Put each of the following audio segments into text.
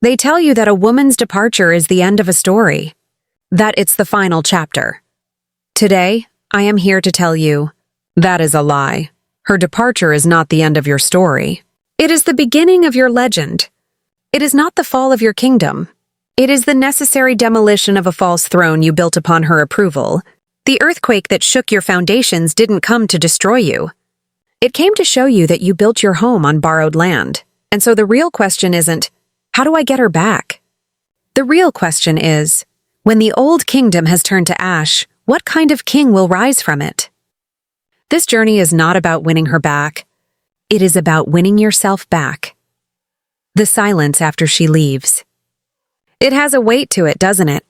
They tell you that a woman's departure is the end of a story, that it's the final chapter. Today, I am here to tell you that is a lie. Her departure is not the end of your story. It is the beginning of your legend. It is not the fall of your kingdom. It is the necessary demolition of a false throne you built upon her approval. The earthquake that shook your foundations didn't come to destroy you. It came to show you that you built your home on borrowed land. And so the real question isn't, how do I get her back? The real question is, when the old kingdom has turned to ash, what kind of king will rise from it? This journey is not about winning her back. It is about winning yourself back. The silence after she leaves. It has a weight to it, doesn't it?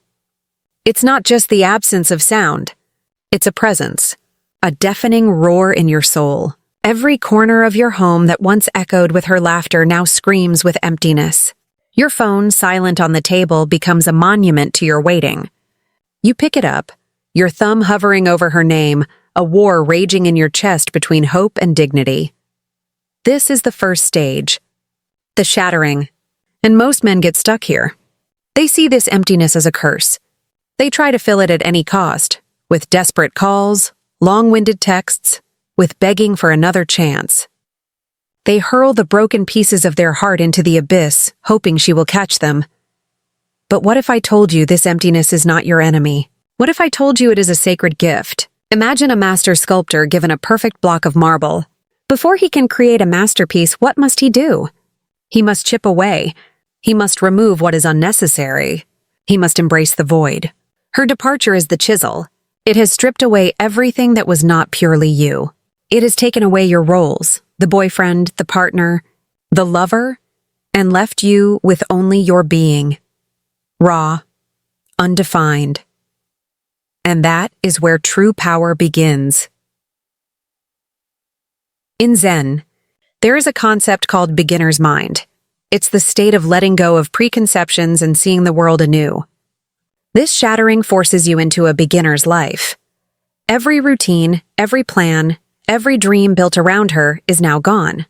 It's not just the absence of sound. It's a presence, a deafening roar in your soul. Every corner of your home that once echoed with her laughter now screams with emptiness. Your phone, silent on the table, becomes a monument to your waiting. You pick it up, your thumb hovering over her name, a war raging in your chest between hope and dignity. This is the first stage, the shattering, and most men get stuck here. They see this emptiness as a curse. They try to fill it at any cost, with desperate calls, long-winded texts, with begging for another chance. They hurl the broken pieces of their heart into the abyss, hoping she will catch them. But what if I told you this emptiness is not your enemy? What if I told you it is a sacred gift? Imagine a master sculptor given a perfect block of marble. Before he can create a masterpiece, what must he do? He must chip away. He must remove what is unnecessary. He must embrace the void. Her departure is the chisel. It has stripped away everything that was not purely you. It has taken away your roles, the boyfriend, the partner, the lover, and left you with only your being. Raw, undefined. And that is where true power begins. In Zen, there is a concept called beginner's mind. It's the state of letting go of preconceptions and seeing the world anew. This shattering forces you into a beginner's life. Every routine, every plan, every dream built around her is now gone.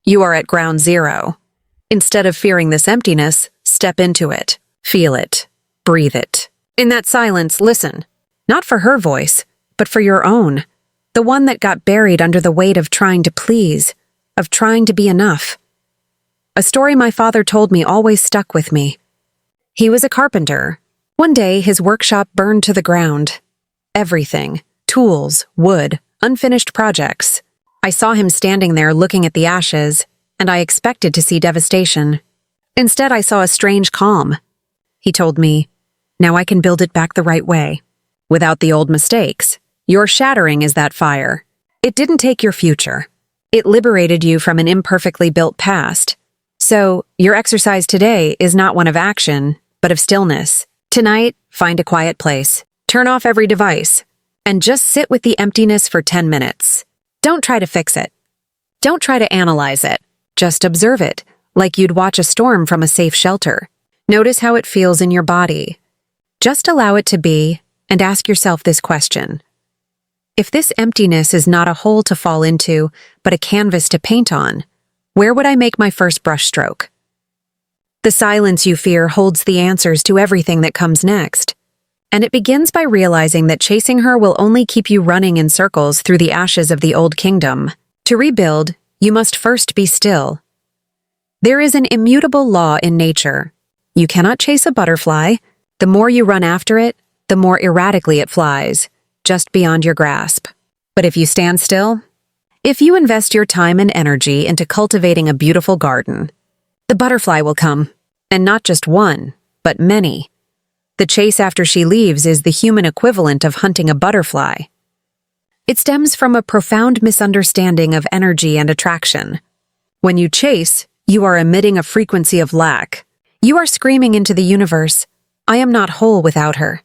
You are at ground zero. Instead of fearing this emptiness, step into it. Feel it. Breathe it. In that silence, listen. Not for her voice, but for your own. The one that got buried under the weight of trying to please, of trying to be enough. A story my father told me always stuck with me. He was a carpenter. One day, his workshop burned to the ground. Everything. Tools, wood, unfinished projects. I saw him standing there looking at the ashes, and I expected to see devastation. Instead, I saw a strange calm. He told me, "Now I can build it back the right way. Without the old mistakes. Your shattering is that fire. It didn't take your future. It liberated you from an imperfectly built past. So, your exercise today is not one of action, but of stillness. Tonight, find a quiet place. Turn off every device. And just sit with the emptiness for 10 minutes. Don't try to fix it. Don't try to analyze it. Just observe it, like you'd watch a storm from a safe shelter. Notice how it feels in your body. Just allow it to be, and ask yourself this question. If this emptiness is not a hole to fall into, but a canvas to paint on, where would I make my first brushstroke? The silence you fear holds the answers to everything that comes next. And it begins by realizing that chasing her will only keep you running in circles through the ashes of the old kingdom. To rebuild, you must first be still. There is an immutable law in nature. You cannot chase a butterfly. The more you run after it, the more erratically it flies, just beyond your grasp. But if you stand still, if you invest your time and energy into cultivating a beautiful garden, the butterfly will come, and not just one, but many. The chase after she leaves is the human equivalent of hunting a butterfly. It stems from a profound misunderstanding of energy and attraction. When you chase, you are emitting a frequency of lack. You are screaming into the universe, "I am not whole without her.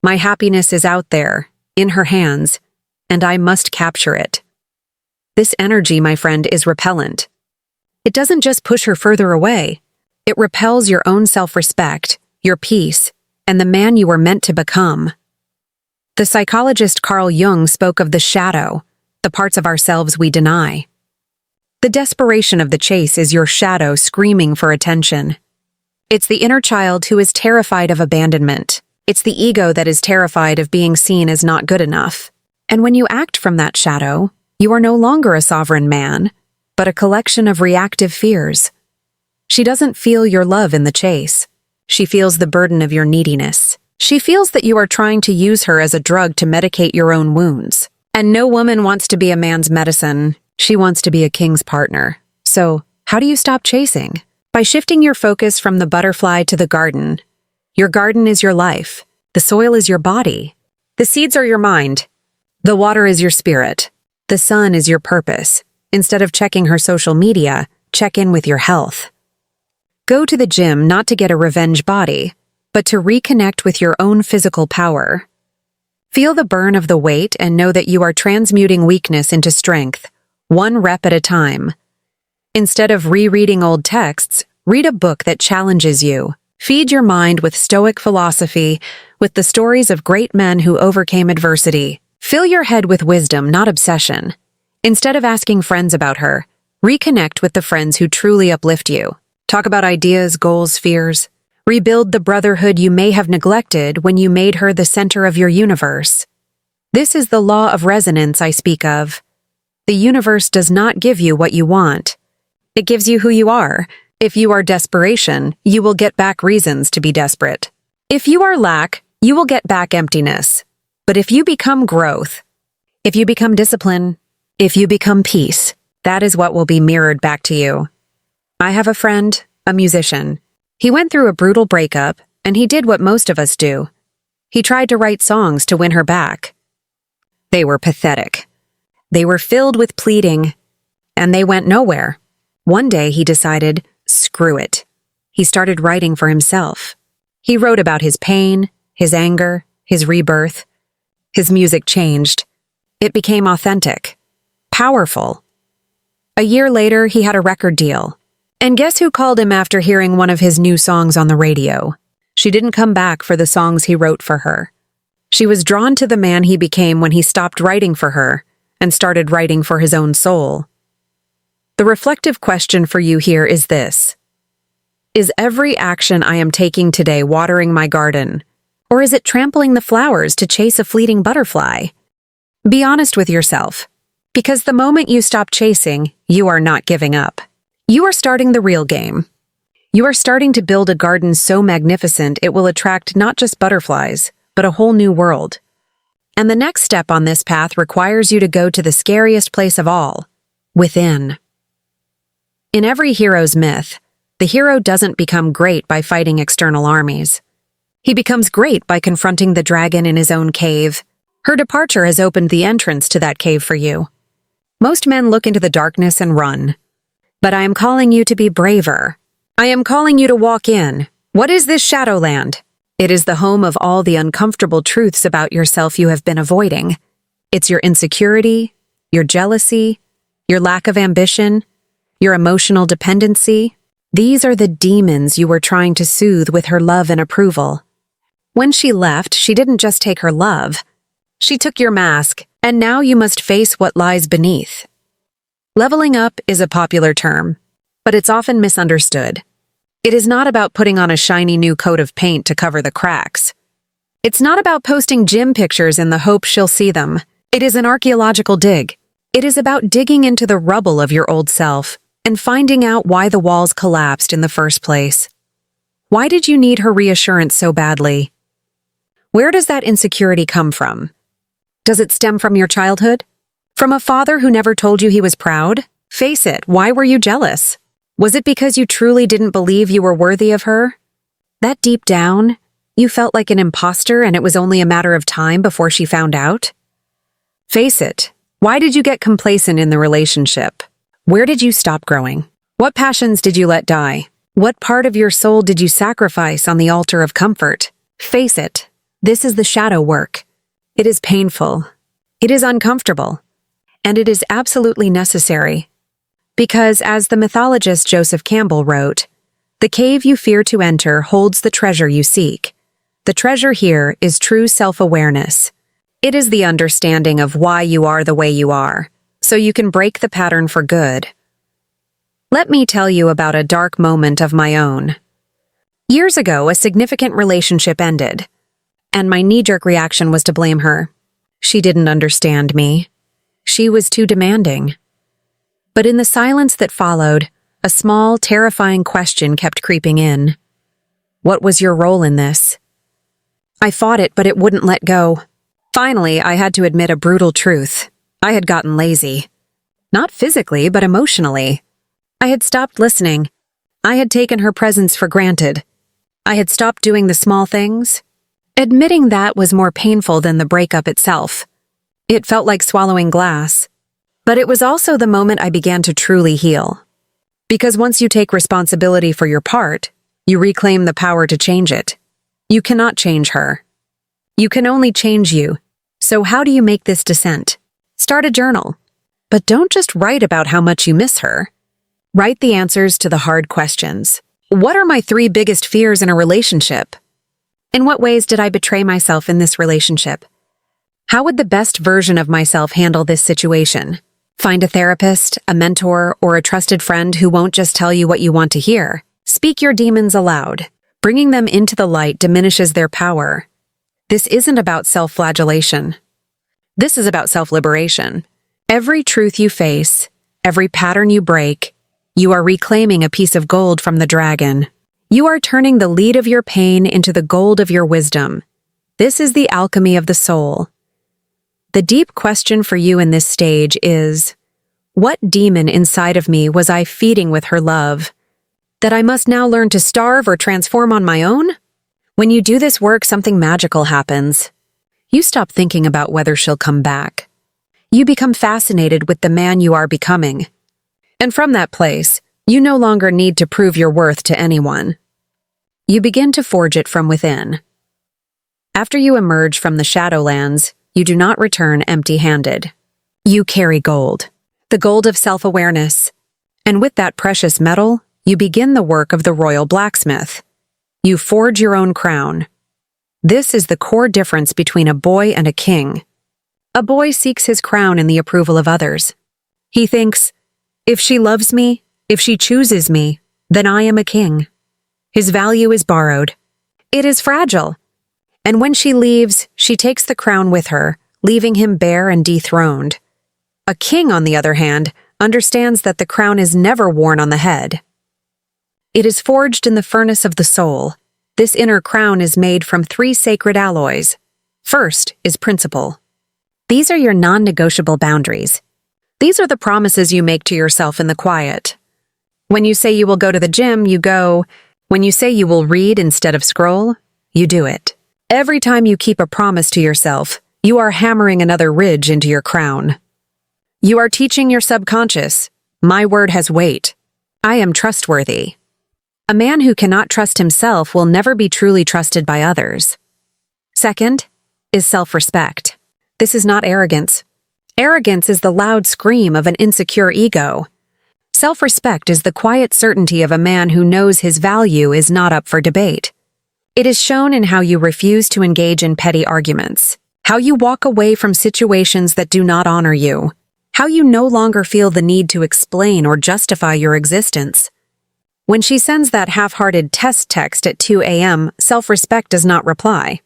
My happiness is out there, in her hands, and I must capture it." This energy, my friend, is repellent. It doesn't just push her further away. It repels your own self-respect, your peace, and the man you were meant to become. The psychologist Carl Jung spoke of the shadow, the parts of ourselves we deny. The desperation of the chase is your shadow screaming for attention. It's the inner child who is terrified of abandonment. It's the ego that is terrified of being seen as not good enough. And when you act from that shadow, you are no longer a sovereign man, but a collection of reactive fears. She doesn't feel your love in the chase. She feels the burden of your neediness. She feels that you are trying to use her as a drug to medicate your own wounds. And no woman wants to be a man's medicine. She wants to be a king's partner. So, how do you stop chasing? By shifting your focus from the butterfly to the garden. Your garden is your life. The soil is your body. The seeds are your mind. The water is your spirit. The sun is your purpose. Instead of checking her social media, check in with your health. Go to the gym not to get a revenge body, but to reconnect with your own physical power. Feel the burn of the weight and know that you are transmuting weakness into strength, one rep at a time. Instead of rereading old texts, read a book that challenges you. Feed your mind with Stoic philosophy, with the stories of great men who overcame adversity. Fill your head with wisdom, not obsession. Instead of asking friends about her, reconnect with the friends who truly uplift you. Talk about ideas, goals, fears. Rebuild the brotherhood you may have neglected when you made her the center of your universe. This is the law of resonance I speak of. The universe does not give you what you want. It gives you who you are. If you are desperation, you will get back reasons to be desperate. If you are lack, you will get back emptiness. But if you become growth, if you become discipline, if you become peace, that is what will be mirrored back to you. I have a friend, a musician. He went through a brutal breakup, and he did what most of us do. He tried to write songs to win her back. They were pathetic. They were filled with pleading, and they went nowhere. One day he decided, screw it. He started writing for himself. He wrote about his pain, his anger, his rebirth. His music changed. It became authentic, powerful. A year later, he had a record deal. And guess who called him after hearing one of his new songs on the radio? She didn't come back for the songs he wrote for her. She was drawn to the man he became when he stopped writing for her and started writing for his own soul. The reflective question for you here is this. Is every action I am taking today watering my garden? Or is it trampling the flowers to chase a fleeting butterfly? Be honest with yourself, because the moment you stop chasing, you are not giving up. You are starting the real game. You are starting to build a garden so magnificent it will attract not just butterflies, but a whole new world. And the next step on this path requires you to go to the scariest place of all, within. In every hero's myth, the hero doesn't become great by fighting external armies. He becomes great by confronting the dragon in his own cave. Her departure has opened the entrance to that cave for you. Most men look into the darkness and run. But I am calling you to be braver. I am calling you to walk in. What is this Shadowland? It is the home of all the uncomfortable truths about yourself you have been avoiding. It's your insecurity, your jealousy, your lack of ambition, your emotional dependency. These are the demons you were trying to soothe with her love and approval. When she left, she didn't just take her love. She took your mask, and now you must face what lies beneath. Leveling up is a popular term, but it's often misunderstood. It is not about putting on a shiny new coat of paint to cover the cracks. It's not about posting gym pictures in the hope she'll see them. It is an archaeological dig. It is about digging into the rubble of your old self and finding out why the walls collapsed in the first place. Why did you need her reassurance so badly? Where does that insecurity come from? Does it stem from your childhood? From a father who never told you he was proud? Face it, why were you jealous? Was it because you truly didn't believe you were worthy of her? That deep down, you felt like an imposter and it was only a matter of time before she found out? Face it, why did you get complacent in the relationship? Where did you stop growing? What passions did you let die? What part of your soul did you sacrifice on the altar of comfort? Face it, this is the shadow work. It is painful. It is uncomfortable. And it is absolutely necessary. Because, as the mythologist Joseph Campbell wrote, the cave you fear to enter holds the treasure you seek. The treasure here is true self-awareness. It is the understanding of why you are the way you are, so you can break the pattern for good. Let me tell you about a dark moment of my own. Years ago, a significant relationship ended, and my knee-jerk reaction was to blame her. She didn't understand me. She was too demanding. But in the silence that followed, a small, terrifying question kept creeping in. What was your role in this? I fought it, but it wouldn't let go. Finally, I had to admit a brutal truth. I had gotten lazy. Not physically, but emotionally. I had stopped listening. I had taken her presence for granted. I had stopped doing the small things. Admitting that was more painful than the breakup itself. It felt like swallowing glass. But it was also the moment I began to truly heal. Because once you take responsibility for your part, you reclaim the power to change it. You cannot change her. You can only change you. So how do you make this descent? Start a journal. But don't just write about how much you miss her. Write the answers to the hard questions. What are my 3 biggest fears in a relationship? In what ways did I betray myself in this relationship? How would the best version of myself handle this situation? Find a therapist, a mentor, or a trusted friend who won't just tell you what you want to hear. Speak your demons aloud. Bringing them into the light diminishes their power. This isn't about self-flagellation. This is about self-liberation. Every truth you face, every pattern you break, you are reclaiming a piece of gold from the dragon. You are turning the lead of your pain into the gold of your wisdom. This is the alchemy of the soul. The deep question for you in this stage is, what demon inside of me was I feeding with her love? That I must now learn to starve or transform on my own? When you do this work, something magical happens. You stop thinking about whether she'll come back. You become fascinated with the man you are becoming. And from that place, you no longer need to prove your worth to anyone. You begin to forge it from within. After you emerge from the Shadowlands, you do not return empty-handed. You carry gold, the gold of self-awareness. And with that precious metal, you begin the work of the royal blacksmith. You forge your own crown. This is the core difference between a boy and a king. A boy seeks his crown in the approval of others. He thinks, if she loves me, if she chooses me, then I am a king. His value is borrowed. It is fragile. And when she leaves, she takes the crown with her, leaving him bare and dethroned. A king, on the other hand, understands that the crown is never worn on the head. It is forged in the furnace of the soul. This inner crown is made from 3 sacred alloys. First is principle. These are your non-negotiable boundaries. These are the promises you make to yourself in the quiet. When you say you will go to the gym, you go. When you say you will read instead of scroll, you do it. Every time you keep a promise to yourself, you are hammering another ridge into your crown. You are teaching your subconscious, my word has weight. I am trustworthy. A man who cannot trust himself will never be truly trusted by others. Second is self-respect. This is not arrogance. Arrogance is the loud scream of an insecure ego. Self-respect is the quiet certainty of a man who knows his value is not up for debate. It is shown in how you refuse to engage in petty arguments, how you walk away from situations that do not honor you, how you no longer feel the need to explain or justify your existence. When she sends that half-hearted test text at 2 a.m., self-respect does not reply.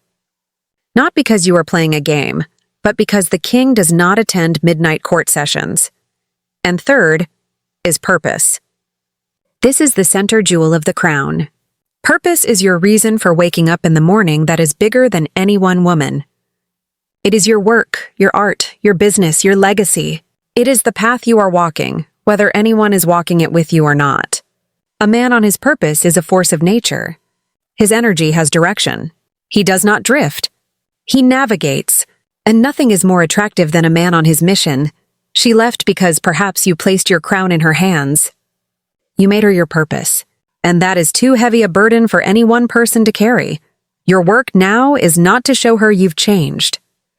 Not because you are playing a game, but because the king does not attend midnight court sessions. And third is purpose. This is the center jewel of the crown. Purpose is your reason for waking up in the morning that is bigger than any one woman. It is your work, your art, your business, your legacy. It is the path you are walking, whether anyone is walking it with you or not. A man on his purpose is a force of nature. His energy has direction. He does not drift. He navigates. And nothing is more attractive than a man on his mission. She left because perhaps you placed your crown in her hands. You made her your purpose, and that is too heavy a burden for any one person to carry. Your work now is not to show her you've changed.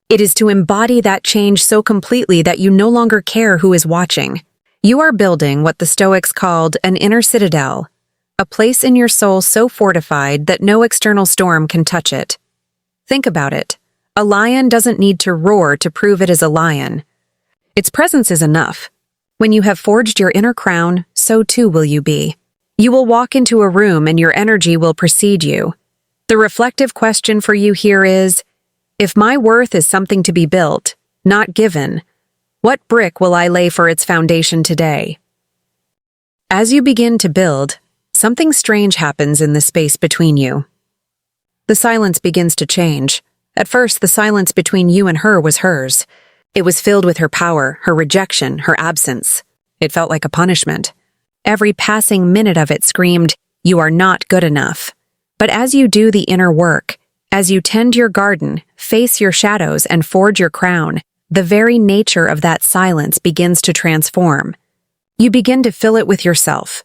It is to embody that change so completely that you no longer care who is watching. You are building what the Stoics called an inner citadel, a place in your soul so fortified that no external storm can touch it. Think about it. A lion doesn't need to roar to prove it is a lion. Its presence is enough. When you have forged your inner crown, so too will you be. You will walk into a room and your energy will precede you. The reflective question for you here is, if my worth is something to be built, not given, what brick will I lay for its foundation today? As you begin to build, something strange happens in the space between you. The silence begins to change. At first, the silence between you and her was hers. It was filled with her power, her rejection, her absence. It felt like a punishment. Every passing minute of it screamed, "You are not good enough." But as you do the inner work, as you tend your garden, face your shadows, and forge your crown, the very nature of that silence begins to transform. You begin to fill it with yourself.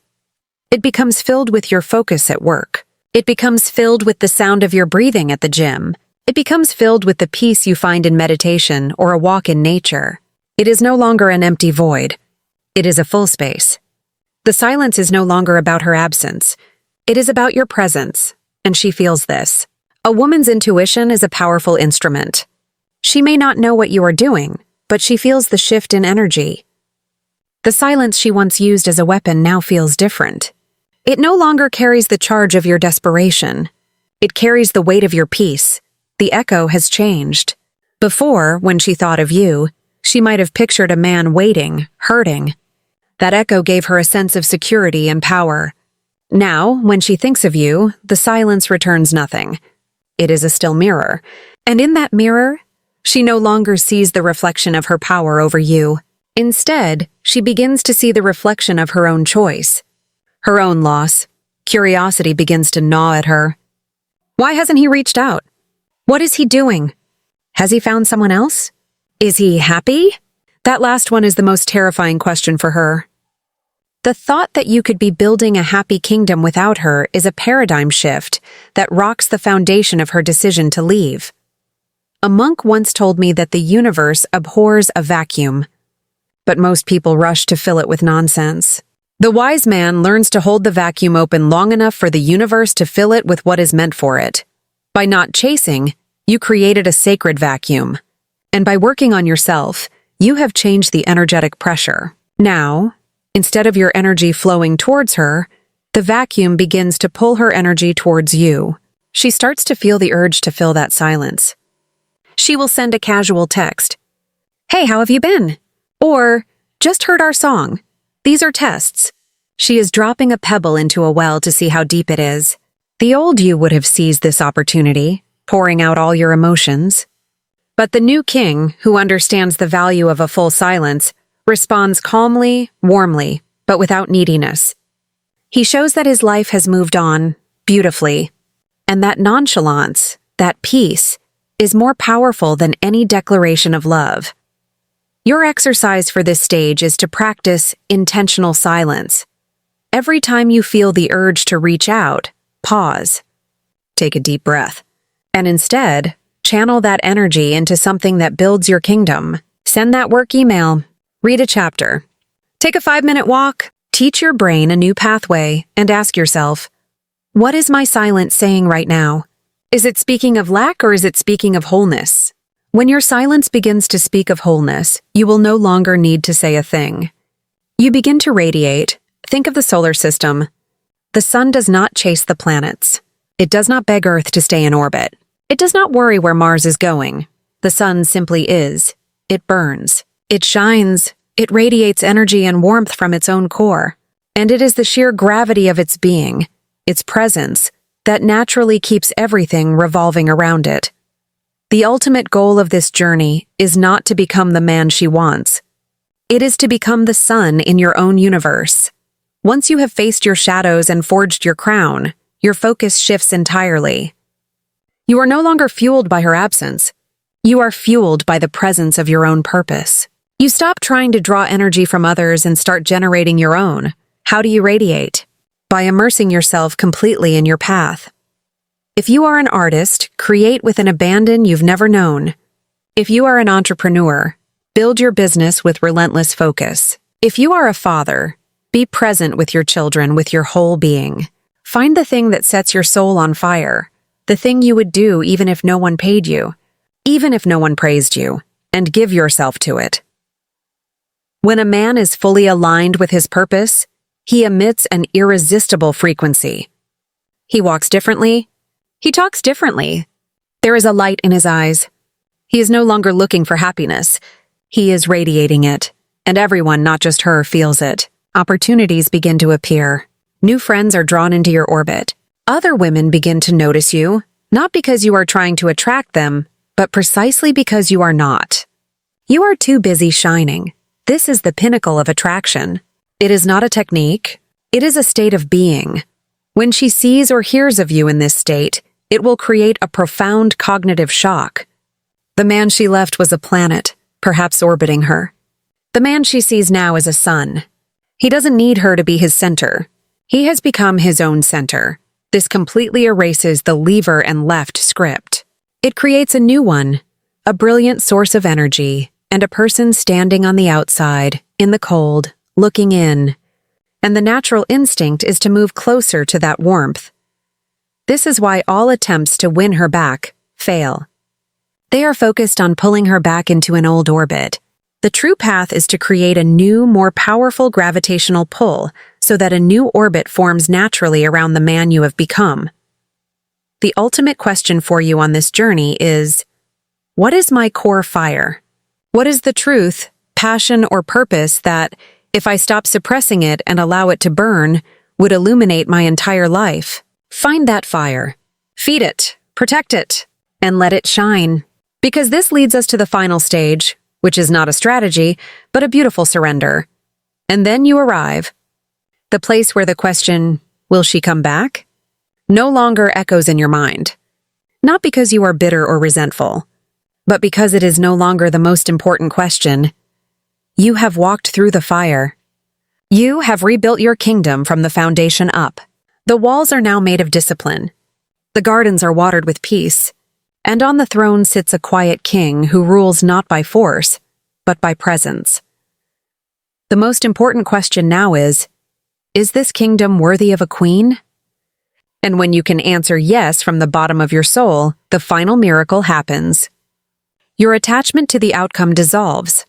It becomes filled with your focus at work. It becomes filled with the sound of your breathing at the gym. It becomes filled with the peace you find in meditation or a walk in nature. It is no longer an empty void. It is a full space. The silence is no longer about her absence. It is about your presence, and she feels this. A woman's intuition is a powerful instrument. She may not know what you are doing, but she feels the shift in energy. The silence she once used as a weapon now feels different. It no longer carries the charge of your desperation. It carries the weight of your peace. The echo has changed. Before, when she thought of you, she might have pictured a man waiting, hurting. That echo gave her a sense of security and power. Now, when she thinks of you, the silence returns nothing. It is a still mirror, and in that mirror, she no longer sees the reflection of her power over you. Instead, she begins to see the reflection of her own choice. Her own loss. Curiosity begins to gnaw at her. Why hasn't he reached out? What is he doing? Has he found someone else? Is he happy? That last one is the most terrifying question for her. The thought that you could be building a happy kingdom without her is a paradigm shift that rocks the foundation of her decision to leave. A monk once told me that the universe abhors a vacuum, but most people rush to fill it with nonsense. The wise man learns to hold the vacuum open long enough for the universe to fill it with what is meant for it. By not chasing, you created a sacred vacuum. And by working on yourself, you have changed the energetic pressure. Now, instead of your energy flowing towards her, the vacuum begins to pull her energy towards you. She starts to feel the urge to fill that silence. She will send a casual text. "Hey, how have you been?" Or, "Just heard our song." These are tests. She is dropping a pebble into a well to see how deep it is. The old you would have seized this opportunity, pouring out all your emotions. But the new king, who understands the value of a full silence, responds calmly, warmly, but without neediness. He shows that his life has moved on, beautifully, and that nonchalance, that peace, is more powerful than any declaration of love. Your exercise for this stage is to practice intentional silence. Every time you feel the urge to reach out, pause. Take a deep breath. And instead, channel that energy into something that builds your kingdom. Send that work email. Read a chapter. Take a 5-minute walk. Teach your brain a new pathway and ask yourself, what is my silence saying right now? Is it speaking of lack or is it speaking of wholeness? When your silence begins to speak of wholeness, you will no longer need to say a thing. You begin to radiate. Think of the solar system. The sun does not chase the planets. It does not beg Earth to stay in orbit. It does not worry where Mars is going. The sun simply is. It burns. It shines. It radiates energy and warmth from its own core. And it is the sheer gravity of its being, its presence, that naturally keeps everything revolving around it. The ultimate goal of this journey is not to become the man she wants. It is to become the sun in your own universe. Once you have faced your shadows and forged your crown, your focus shifts entirely. You are no longer fueled by her absence. You are fueled by the presence of your own purpose. You stop trying to draw energy from others and start generating your own. How do you radiate? By immersing yourself completely in your path. If you are an artist, create with an abandon you've never known. If you are an entrepreneur, build your business with relentless focus. If you are a father, be present with your children with your whole being. Find the thing that sets your soul on fire, the thing you would do even if no one paid you, even if no one praised you, and give yourself to it. When a man is fully aligned with his purpose, He emits an irresistible frequency. He walks differently. He talks differently. There is a light in his eyes. He is no longer looking for happiness. He is radiating it, and everyone, not just her, feels it. Opportunities begin to appear. New friends are drawn into your orbit. Other women begin to notice you, not because you are trying to attract them, but precisely because you are not. You are too busy shining. This is the pinnacle of attraction. It is not a technique. It is a state of being. When she sees or hears of you in this state, it will create a profound cognitive shock. The man she left was a planet, perhaps orbiting her. The man she sees now is a sun. He doesn't need her to be his center. He has become his own center. This completely erases the lever and left script. It creates a new one, a brilliant source of energy, and a person standing on the outside, in the cold, looking in. And the natural instinct is to move closer to that warmth. This is why all attempts to win her back fail. They are focused on pulling her back into an old orbit. The true path is to create a new, more powerful gravitational pull so that a new orbit forms naturally around the man you have become. The ultimate question for you on this journey is, what is my core fire? What is the truth, passion, or purpose that, if I stop suppressing it and allow it to burn, would illuminate my entire life? Find that fire. Feed it, protect it, and let it shine. Because this leads us to the final stage, which is not a strategy, but a beautiful surrender. And then you arrive. The place where the question, will she come back? No longer echoes in your mind. Not because you are bitter or resentful, but because it is no longer the most important question. You have walked through the fire. You have rebuilt your kingdom from the foundation up. The walls are now made of discipline. The gardens are watered with peace. And on the throne sits a quiet king who rules not by force, but by presence. The most important question now is this kingdom worthy of a queen? And when you can answer yes from the bottom of your soul, the final miracle happens. Your attachment to the outcome dissolves.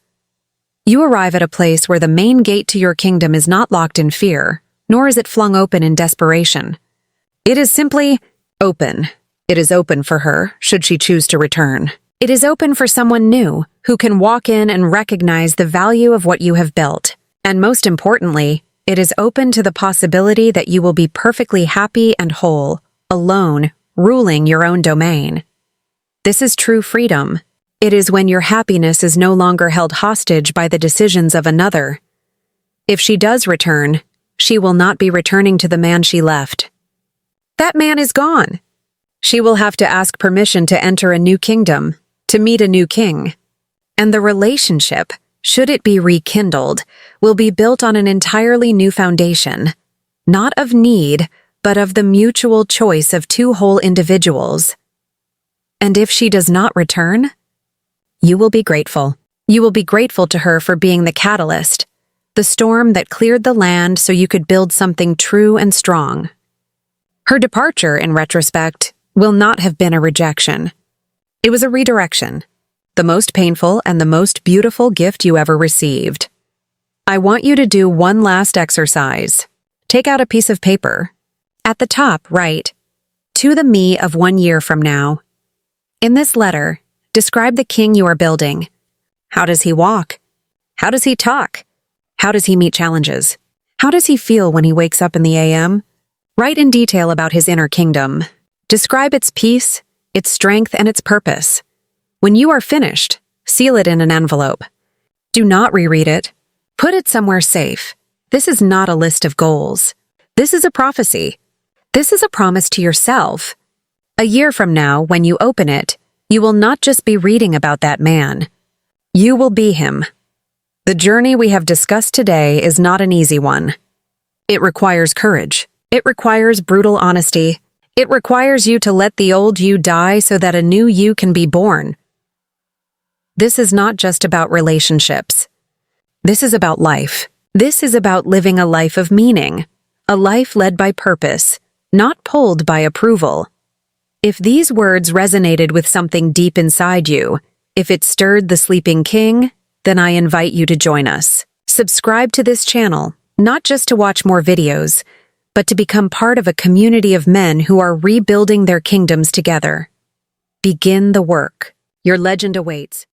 You arrive at a place where the main gate to your kingdom is not locked in fear, nor is it flung open in desperation. It is simply open. It is open for her, should she choose to return. It is open for someone new, who can walk in and recognize the value of what you have built. And most importantly, it is open to the possibility that you will be perfectly happy and whole, alone, ruling your own domain. This is true freedom. It is when your happiness is no longer held hostage by the decisions of another. If she does return, she will not be returning to the man she left. That man is gone. She will have to ask permission to enter a new kingdom, to meet a new king. And the relationship, should it be rekindled, will be built on an entirely new foundation, not of need, but of the mutual choice of two whole individuals. And if she does not return, you will be grateful. You will be grateful to her for being the catalyst, the storm that cleared the land so you could build something true and strong. Her departure, in retrospect, will not have been a rejection. It was a redirection, the most painful and the most beautiful gift you ever received. I want you to do one last exercise. Take out a piece of paper. At the top, write, "To the me of 1 year from now." In this letter, describe the king you are building. How does he walk? How does he talk? How does he meet challenges? How does he feel when he wakes up in the AM? Write in detail about his inner kingdom. Describe its peace, its strength, and its purpose. When you are finished, seal it in an envelope. Do not reread it. Put it somewhere safe. This is not a list of goals. This is a prophecy. This is a promise to yourself. A year from now, when you open it, you will not just be reading about that man. You will be him. The journey we have discussed today is not an easy one. It requires courage. It requires brutal honesty. It requires you to let the old you die so that a new you can be born. This is not just about relationships. This is about life. This is about living a life of meaning, a life led by purpose, not pulled by approval. If these words resonated with something deep inside you, if it stirred the sleeping king, then I invite you to join us. Subscribe to this channel not just to watch more videos, but to become part of a community of men who are rebuilding their kingdoms together. Begin the work. Your legend awaits.